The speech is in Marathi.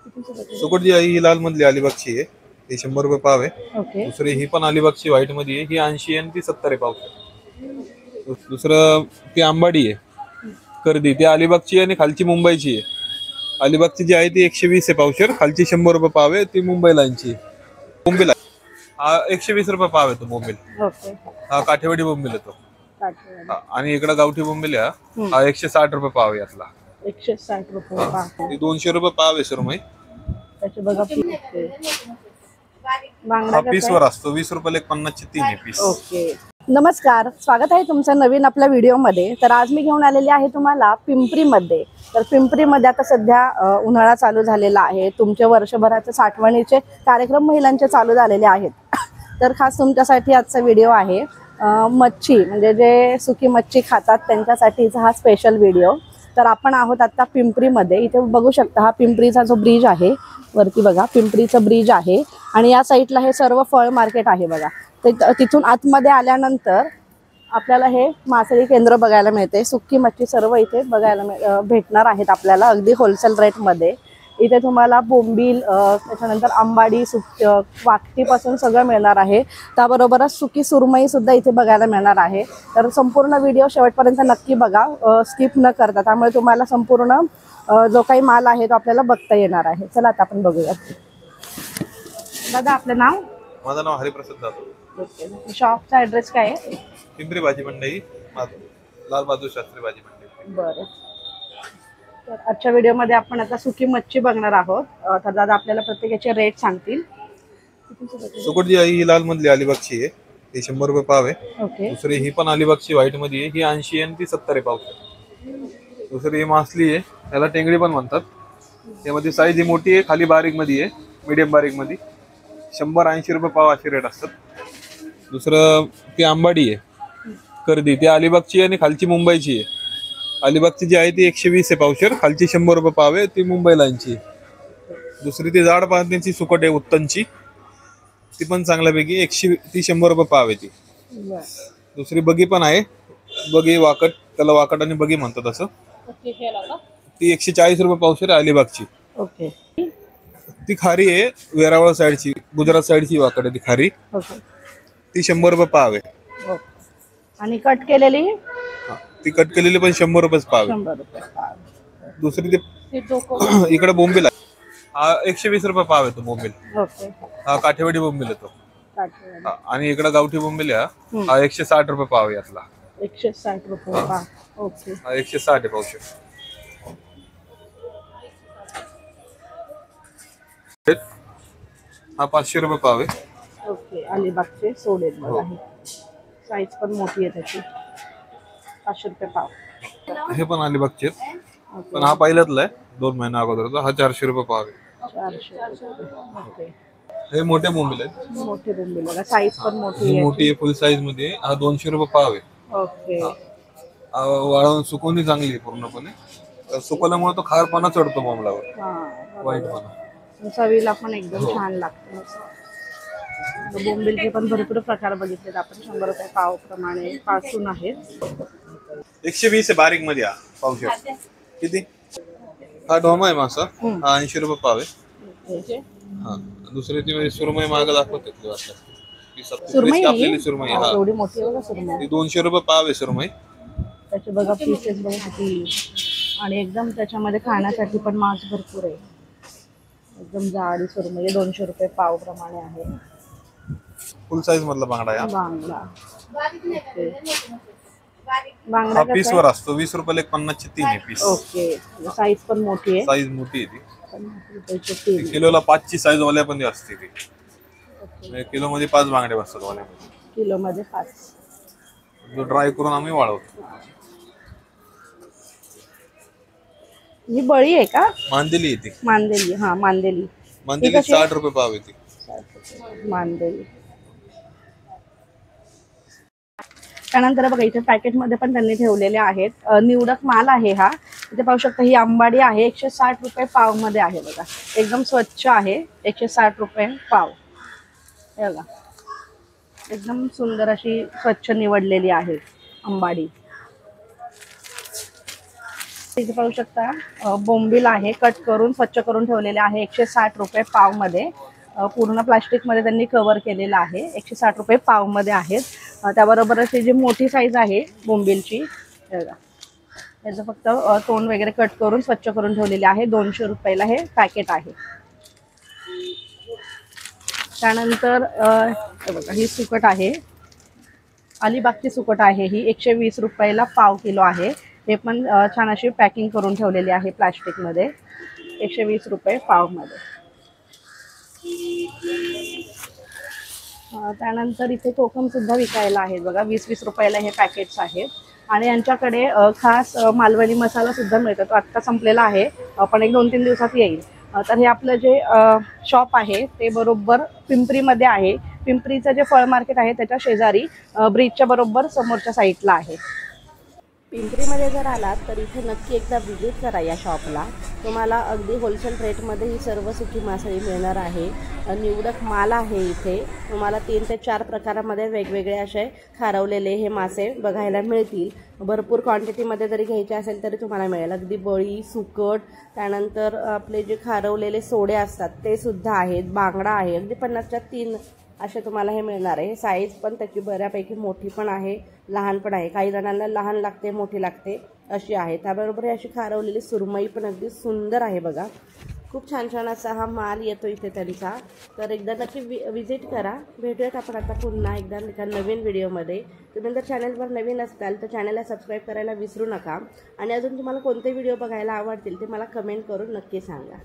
सुकट जी आहे ही लाल मधली अलिबागची आहे, ती 100 रुपये पाव आहे. ओके. दुसरी ही पण अलिबागची व्हाईट मध्ये आहे, ही 80 आणि ती 70 आहे पाव. दुसरं ती आंबाडी आहे कर्दी, ती अलिबागची आहे आणि खालची मुंबईची आहे. अलिबागची जी आहे ती 120 आहे पावशेर, खालची 100 रुपये पाव आहे, ती मुंबईलांची. बोंबील हा 120 रुपये पाव आहे तो बोंबील. ओके. हा काठेवाडी बोंबील येतो. आणि इकडे गावठी बोंबील आहे, हा 160 रुपये पाव आहे यातला. 160 रुपये पाव. ती 200 रुपये पाव आहे सुरमई. त्याचे बघा हा पीस वर असतो, 20 रुपयाला एक 50 चे 3 आहे पीस. ओके. नमस्कार, स्वागत आहे तुमचं नवीन आपल्या व्हिडिओमध्ये. तर आज मी घेऊन आलेली आहे तुम्हाला पिंपरीमध्ये. तर पिंपरीमध्ये आता सध्या उन्हाळा चालू झालेला आहे. तुमचे वर्षभराचे साठवणीचे कार्यक्रम महिलांचे चालू झालेले आहेत. तर खास तुमच्यासाठी आजचा व्हिडिओ आहे. मच्छी म्हणजे जे सुकी मच्छी खातात त्यांच्यासाठीचा हा स्पेशल व्हिडिओ. तर आपण आहोत आता पिंपरीमध्ये. इथे बघू शकता हा पिंपरीचा जो ब्रिज आहे, वरती बघा पिंपरीचं ब्रिज आहे आणि या साईडला हे सर्व फळ मार्केट आहे बघा. तिथून आतमध्ये आल्यानंतर आपल्याला हे मासळी केंद्र बघायला मिळते. सुकी मच्छी सर्व इथे बघायला भेटणार आहेत आपल्याला अगदी होलसेल रेटमध्ये. इथे तुम्हाला बोंबील, त्याच्यानंतर आंबाडी, वाकटीपासून सगळं मिळणार आहे. त्याबरोबरच सुकी सुरमई सुद्धा इथे बघायला मिळणार आहे. तर संपूर्ण व्हिडिओ शेवटपर्यंत नक्की बघा, स्किप न करता. त्यामुळे तुम्हाला संपूर्ण जो काही माल आहे तो आपल्याला बघता येणार आहे. चला आता आपण बघूया. दादा आपलं नाव? माझं नाव हरिप्रसाद जाधव. शॉपचा ऍड्रेस काय आहे? पिंपरी भाजी मंडई, लाल बहादूर शास्त्री भाजी मंडई. बरं. तर आजच्या व्हिडिओमध्ये आपण आता सुकी मच्छी बघणार आहोत. तर दादा आपल्याला प्रत्येकाचे रेट सांगतील. सुकट जी आहे ही लाल मधली अलिबागची आहे, ती 100 रुपये पाव आहे. ओके. दुसरी ही पण अलिबागची व्हाईट मध्ये आहे, ही 80 आणि ती 70 आहे पाव. दुसरी ही मासली आहे, त्याला टेंगडी पण म्हणतात. त्यामध्ये साईज ही मोठी आहे, खाली बारीक मध्ये आहे, मीडियम बारीक मध्ये. 100-80 रुपये पाव असे रेट असतात. दुसरं ती आंबाडी आहे कर्दी, ती अलिबागची आहे आणि खालची मुंबईची आहे. अलिबागची जी आहे ती 120 आहे पावशेर, खालची 100 रुपये पाव आहे, ती मुंबईलांची. दुसरी ती जाड पाण्याची सुकट आहे उत्तनची, ती पण चांगल्यापैकी ती 100 रुपये पाव आहे ती. दुसरी बगी पण आहे, बगी वाकट, त्याला वाकट आणि बगी म्हणतात असं. ती 140 रुपये पावशेर आहे अलिबागची. ओके. ती खारी आहे, वेरावळ साईडची, गुजरात साईडची वाकट आहे ती खारी. ती 100 रुपये पाव आहे. आणि कट केलेली ती कट केलेली पण 100 रुपये पाव आहे. 100 रुपये पाव. दुसरी ती इकडे बोंबील आहे, हा 120 रुपये पाव आहे तो बोंबील. ओके. हा काठेवाडी बोंबील येतो. आणि इकडे गावठी बोंबील आहे, हा 160 रुपये पाव आहे यातला. 160 रुपये पाव. ओके. हा 160 आहे पावशेर. हा 500 रुपये पाव आहे. ओके. अलिबागचे सोडेल बघा, साईज पण मोठी आहे त्याची. 500 रुपये पाव. हे पण अलिबागचे आहेत, पण हा पहिल्यातला आहे 2 महिन्या अगोदरचा. हा 400 रुपये पाव आहे. 400 रुपये. ओके. हे मोठे बोंबील आहेत, मोठे बोंबील बघा, साईज पण मोठी आहे. मोठी आहे फुल साईज मध्ये. हा 200 रुपये पाव आहे. ओके. वाळवून सुकवणी चांगली आहे पूर्णपणे. सुकवल्यामुळे तो खारपणा चढतो बोंबलावर, वाईटपणा. चवीला पण एकदम छान लागतं. बोंबिलचे पण भरपूर प्रकार बघितलेत आपण. 100 रुपये पाव प्रमाणे पासून आहेत. 120 आहे बारीक मध्ये हा पावशेर. किती? हा ढोमा आहे मासा, हा 80 रुपये पाव आहे. हा दुसरी ती सुरमई मागे दाखवते कापलेली सुरमई. हा एवढी मोठी बघा सुरमई. ती 200 रुपये पाव आहे सुरमई. त्याचे बघा पीसेस बघा किती. आणि एकदम त्याच्यामध्ये खाण्यासाठी पण मांस भरपूर आहे. एकदम जाडी सुरमई 200 रुपये पाव प्रमाणे आहे. फुल साईज मधला बांगडा आहे. बांगडा. हा पीस वर असतो, 20 रुपयाला एक 50 चे 3 आहे पीस. ओके. साईज पण मोठी आहे. साईज मोठी आहे ती. किलोला 5 ची साईज वाल्या पण असते ती. किलो मध्ये 5 बांगडे बसतात वाल्यामध्ये. किलो मध्ये 5. जो ड्राय करून आम्ही वाळवतो. ही बळी आहे का? मांदेली आहे ती. मांदेली. हा मांदेली. 60 रुपये पाव आहे ती. मांदेली. त्यानंतर बघा इथे पॅकेटमध्ये पण त्यांनी ठेवलेले आहेत. निवडक माल आहे हा. इथे पाहू शकता ही आंबाडी आहे, 160 रुपये पाव मध्ये आहे बघा. एकदम स्वच्छ आहे, 160 रुपये पाव. हे बघा एकदम सुंदर अशी स्वच्छ निवडलेली आहे आंबाडी. इथे पाहू शकता बोंबील आहे, कट करून स्वच्छ करून ठेवलेले आहे 160 रुपये पावमध्ये. पूर्ण प्लास्टिकमध्ये त्यांनी कव्हर केलेलं आहे. 160 रुपये पावमध्ये आहेत. त्याबरोबरच ही जी मोठी साईज आहे बोंबीलची, याचं फक्त तोंड वगैरे कट करून स्वच्छ करून ठेवलेले आहे. 200 रुपयाला हे पॅकेट आहे. त्यानंतर हे बघा, ही सुकट आहे, अलिबागची सुकट आहे. ही 120 रुपयाला पाव किलो आहे. हे पण छान अशी पॅकिंग करून ठेवलेली आहे प्लास्टिकमध्ये. 120 रुपये पावमध्ये. त्यानंतर इथे कोकम सुद्धा विकायला आहेत बघा. 20-20 रुपयाला हे पॅकेट्स आहेत. आणि यांच्याकडे खास मालवणी मसाला सुद्धा मिळतो. तो आत्ता संपलेला आहे, पण 1-2-3 दिवसात येईल. तर हे आपलं जे शॉप आहे ते बरोबर पिंपरीमध्ये आहे. पिंपरीचं जे फळ मार्केट आहे त्याच्या शेजारी ब्रिजच्या बरोबर समोरच्या साईडला आहे. पिंपरीमध्ये जर आलात तर इथे नक्की एकदा व्हिजिट करा या शॉपला. तुम्हाला अगदी होलसेल रेटमध्ये ही सर्व सुकी मासळी मिळणार आहे. निवडक माल आहे इथे. तुम्हाला 3 ते 4 प्रकारामध्ये वेगवेगळे असे खारवलेले हे मासे बघायला मिळतील. भरपूर क्वांटिटीमध्ये जरी घ्यायचे असेल तरी तुम्हाला मिळेल. अगदी बळी, सुकट, त्यानंतर आपले जे खारवलेले सोडे असतात ते सुद्धा आहेत. बांगडा आहे. अगदी 50च्या 3 असे तुम्हाला हे मिळणार आहे. साईज पण त्याची बऱ्यापैकी मोठी पण आहे, लहान पण आहे. काही जणांना लहान लागते, मोठी लागते अशी आहे. त्याबरोबर अशी खारवलेली सुरमई पण अगदी सुंदर आहे बघा. खूप छान छान असा हा माल येतो इथे त्यांचा. तर एकदा नक्की विजिट करा. भेटूयात आपण आता पुन्हा एकदा एका नवीन व्हिडिओमध्ये. तुम्ही जर चॅनलवर नवीन असाल तर चॅनलला सबस्क्राईब करायला विसरू नका. आणि अजून तुम्हाला कोणते व्हिडिओ बघायला आवडतील ते मला कमेंट करून नक्की सांगा.